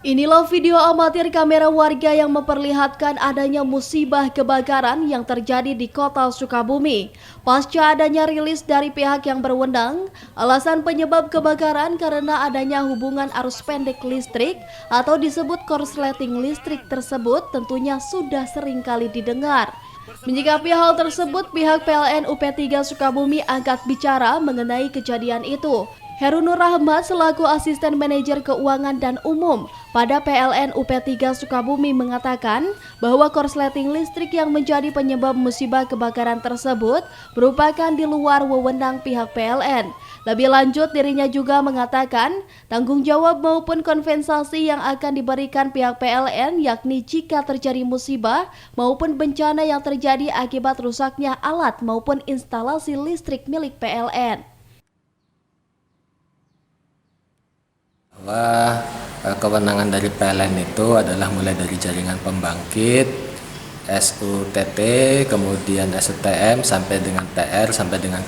Inilah video amatir kamera warga yang memperlihatkan adanya musibah kebakaran yang terjadi di kota Sukabumi. Pasca adanya rilis dari pihak yang berwenang, alasan penyebab kebakaran karena adanya hubungan arus pendek listrik atau disebut korsleting listrik tersebut tentunya sudah sering kali didengar. Menyikapi hal tersebut, pihak PLN UP3 Sukabumi angkat bicara mengenai kejadian itu. Herunur Rahmat selaku Asisten Manajer Keuangan dan Umum pada PLN UP3 Sukabumi mengatakan bahwa korsleting listrik yang menjadi penyebab musibah kebakaran tersebut merupakan di luar wewenang pihak PLN. Lebih lanjut, dirinya juga mengatakan tanggung jawab maupun kompensasi yang akan diberikan pihak PLN yakni jika terjadi musibah maupun bencana yang terjadi akibat rusaknya alat maupun instalasi listrik milik PLN. Bahwa kewenangan dari PLN itu adalah mulai dari jaringan pembangkit, SUTT, kemudian STM sampai dengan TR, sampai dengan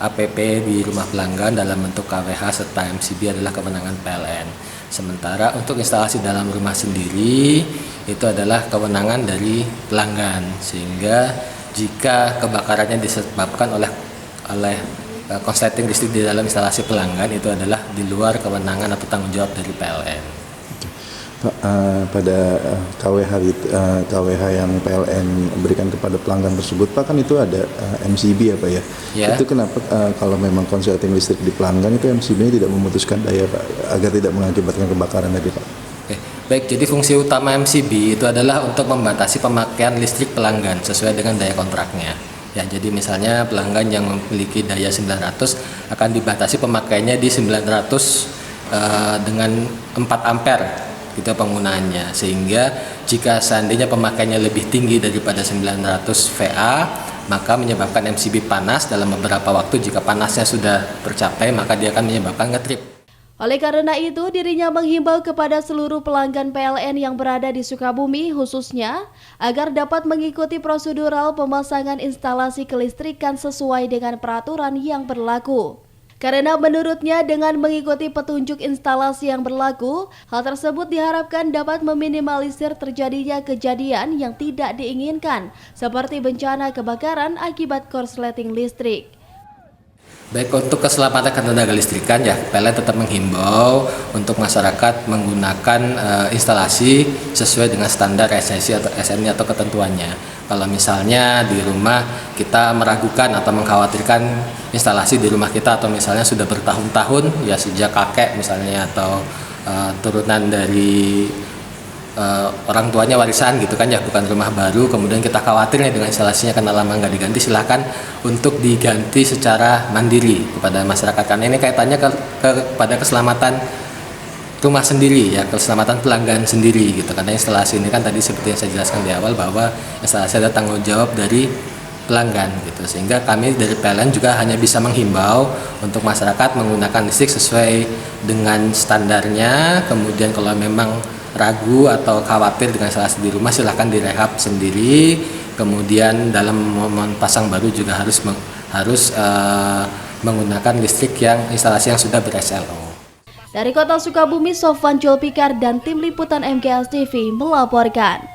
APP di rumah pelanggan dalam bentuk KWH serta MCB adalah kewenangan PLN. Sementara untuk instalasi dalam rumah sendiri itu adalah kewenangan dari pelanggan, sehingga jika kebakarannya disebabkan oleh korsleting listrik di dalam instalasi pelanggan itu adalah di luar kewenangan atau tanggung jawab dari PLN. Pak, pada KWH yang PLN berikan kepada pelanggan tersebut, Pak, kan itu ada MCB ya Pak ya? Ya. Itu kenapa kalau memang korsleting listrik di pelanggan itu MCB-nya tidak memutuskan daya Pak, agar tidak mengakibatkan kebakaran tadi Pak? Oke, baik, jadi fungsi utama MCB itu adalah untuk membatasi pemakaian listrik pelanggan sesuai dengan daya kontraknya. Ya, jadi misalnya pelanggan yang memiliki daya 900 akan dibatasi pemakaiannya di 900 dengan 4 ampere gitu penggunaannya, sehingga jika seandainya pemakaiannya lebih tinggi daripada 900 VA maka menyebabkan MCB panas dalam beberapa waktu. Jika panasnya sudah tercapai maka dia akan menyebabkan ngetrip. Oleh karena itu, dirinya menghimbau kepada seluruh pelanggan PLN yang berada di Sukabumi khususnya agar dapat mengikuti prosedural pemasangan instalasi kelistrikan sesuai dengan peraturan yang berlaku. Karena menurutnya dengan mengikuti petunjuk instalasi yang berlaku, hal tersebut diharapkan dapat meminimalisir terjadinya kejadian yang tidak diinginkan seperti bencana kebakaran akibat korsleting listrik. Baik, untuk keselamatan ketenaga listrikan ya PLN tetap menghimbau untuk masyarakat menggunakan instalasi sesuai dengan standar SNI atau SNI atau ketentuannya. Kalau misalnya di rumah kita meragukan atau mengkhawatirkan instalasi di rumah kita atau misalnya sudah bertahun-tahun ya sejak kakek misalnya atau turunan dari orang tuanya warisan gitu kan ya, bukan rumah baru, kemudian kita khawatir nih dengan instalasinya karena lama nggak diganti, silahkan untuk diganti secara mandiri kepada masyarakat, karena ini kaitannya kepada keselamatan rumah sendiri ya, keselamatan pelanggan sendiri gitu. Karena instalasi ini kan tadi seperti yang saya jelaskan di awal bahwa instalasi ada tanggung jawab dari pelanggan gitu, sehingga kami dari PLN juga hanya bisa menghimbau untuk masyarakat menggunakan listrik sesuai dengan standarnya. Kemudian kalau memang ragu atau khawatir dengan instalasi di rumah silahkan direhab sendiri. Kemudian dalam momen pasang baru juga harus menggunakan listrik yang instalasi yang sudah ber-SLO. Dari Kota Sukabumi, Sofwan Julpikar dan tim liputan MGS TV melaporkan.